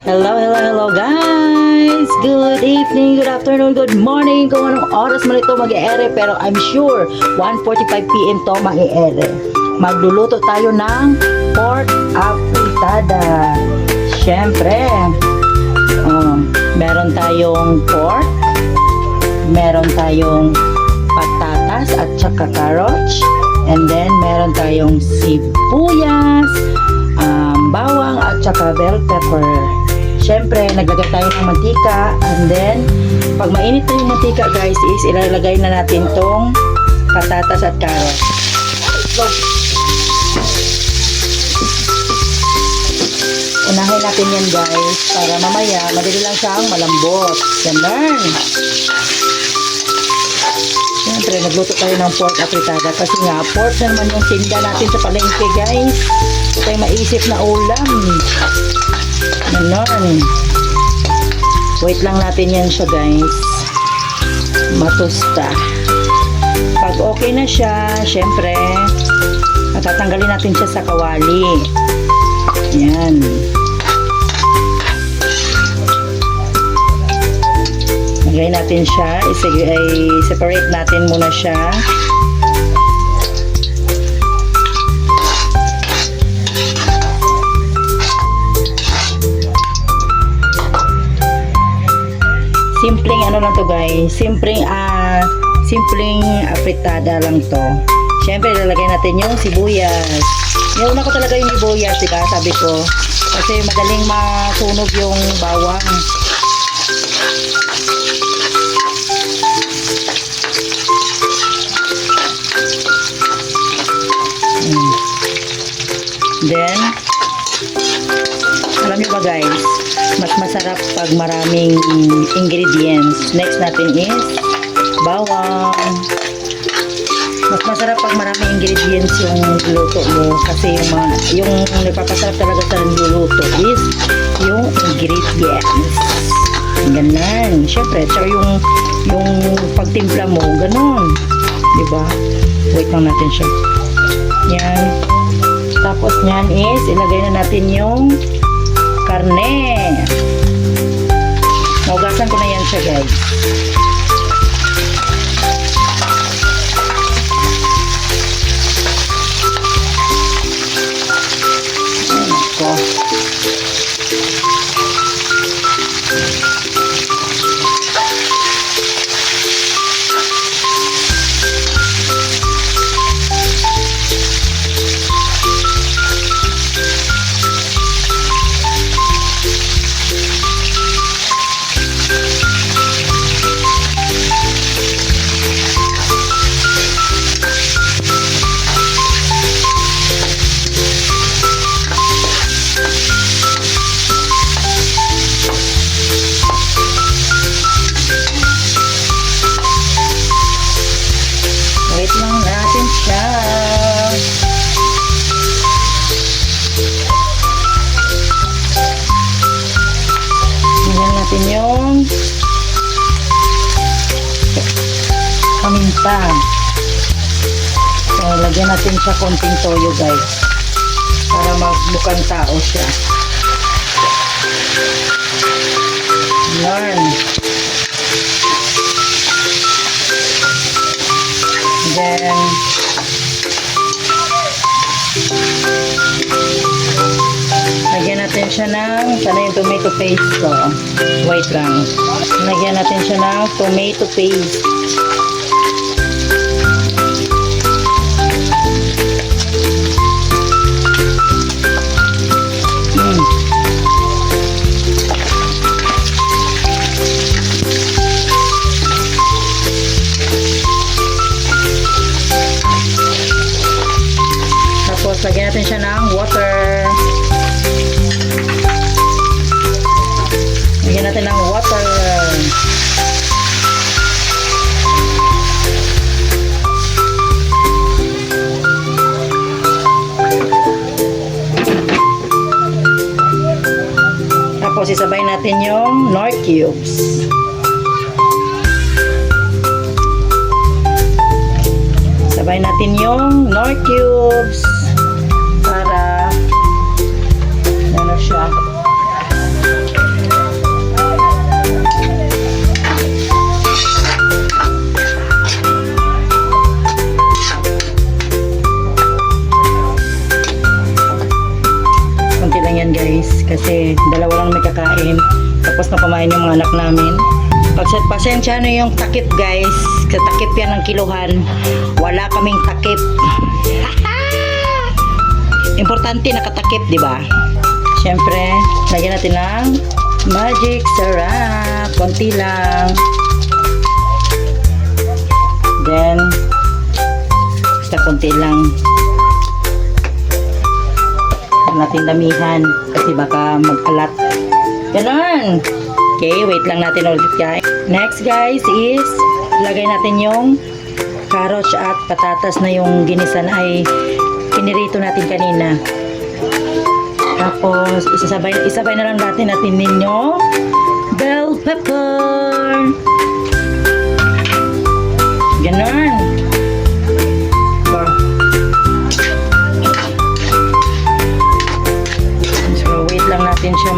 Hello, hello, hello guys! Good evening, good afternoon, good morning kung anong oras man ito mag-e-ere pero I'm sure 1:45 PM to mag-e-ere. Magluluto tayo ng pork afritada. Siyempre, meron tayong pork, meron tayong patatas at saka carrots, and then meron tayong sibuyas, bawang at saka bell pepper. Siyempre, naglagay tayo ng mantika, and then pag mainit na yung mantika guys is ilalagay na natin tong patatas at carrots. Go! Unahin natin yan guys para mamaya madali lang siyang malambot. Ganun. Siyempre, nagluto tayo ng pork afritada kasi nga pork na naman yung tinda natin sa palengke guys. Ito tayo maisip na ulam. Ganon. Wait lang natin yan siya guys. Matusta. Pag okay na siya, syempre, tatanggalin natin siya sa kawali. Yan. Lagay natin siya. I-separate natin muna siya. Simpleng ano lang to guys, simpleng afritada lang to. Siyempre ilalagay natin yung sibuyas. Iuna ko talaga yung sibuyas, diba? Sabi ko kasi madaling masunog yung bawang. Then alam niyo ba guys, mas masarap pag maraming ingredients. Next natin is bawang. Mas masarap pag maraming ingredients yung luto mo kasi yung nagpapasarap talaga sa luluto is yung ingredients. Ganun. Siyempre, tsaka yung pagtimpla mo, ganun. Diba? Wait lang natin siya. Yan. Tapos nyan is ilagay na natin yung karne. Naugasan ko na yan siya guys. Ayan ko. Wait lang natin siya. Lagyan natin yung paminta. So, lagyan natin siya konting toyo guys para magbukang tao siya. Yan. Then lagyan natin siya ng sana yung tomato paste ko. Wait lang. Lagyan natin siya ng tomato paste. Tapos lagyan natin siya ng water. Lagyan natin ng water. Tapos isabay natin yung Knorr cubes. Sabay natin yung Knorr cubes para ano siya. lang yan guys. Kasi dalawa lang may kakain. Tapos na kumain yung mga anak namin. Pasensya na yung takip guys. Sa takip yan ng kiluhan. Wala kaming takip. Importante nakatakip, di ba? Siyempre, lagyan natin ng magic syrup. Konti lang. Then, basta konti lang. Huwag natin damihan kasi baka mag-alat. Ganon. Okay, wait lang natin ulit guys. Next guys is, lagay natin yung carrots at patatas na yung ginisan ay pinirito natin kanina. Tapos, isabay na lang natin yung bell pepper. Ganon. So, wait lang natin siya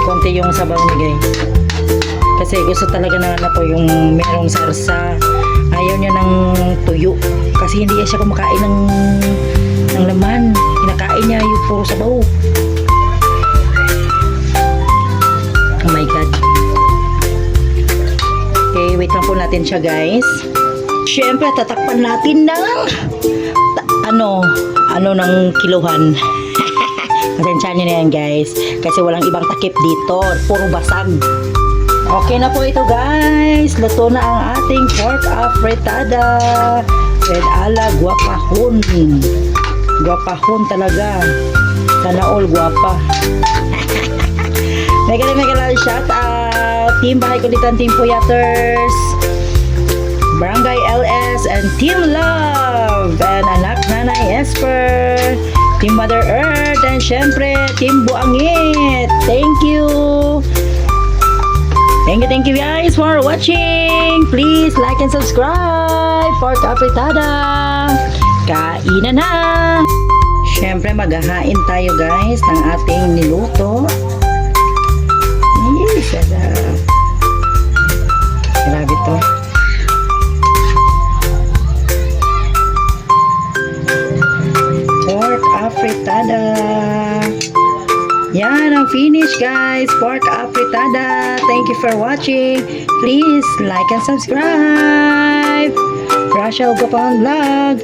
konti yung sabaw niya guys. Kasi gusto talaga ng anak ko yung merong sarsa. Ayaw niya ng tuyo. Kasi hindi siya kumakain ng laman. Kinakain niya yung puro sabaw. Oh my God. Okay, wait lang po natin siya guys. Siyempre, tatakpan natin ng ng kiluhan. Pasensya nyo na yan guys. Kasi walang ibang takip dito. Puro basag. Okay na po ito guys. Luto na ang ating pork afritada. With ala guapahon. Guapahon talaga. Sana all guapa. Mega shout out. Team Bahay Kulitan, Team Puyaters, Barangay LS, and Team Love, and Anak Nanay Esper, Team Mother Earth, and syempre Team Buangit. Thank you guys for watching. Please like and subscribe. Pork afritada. Kainan na. Syempre maghahain tayo guys ng ating niluto. Sarap. Grabe to. Pork afritada. Yan ang finish guys. Pork afritada. Thank you for watching. Please like and subscribe. Rachel Gopang Vlog.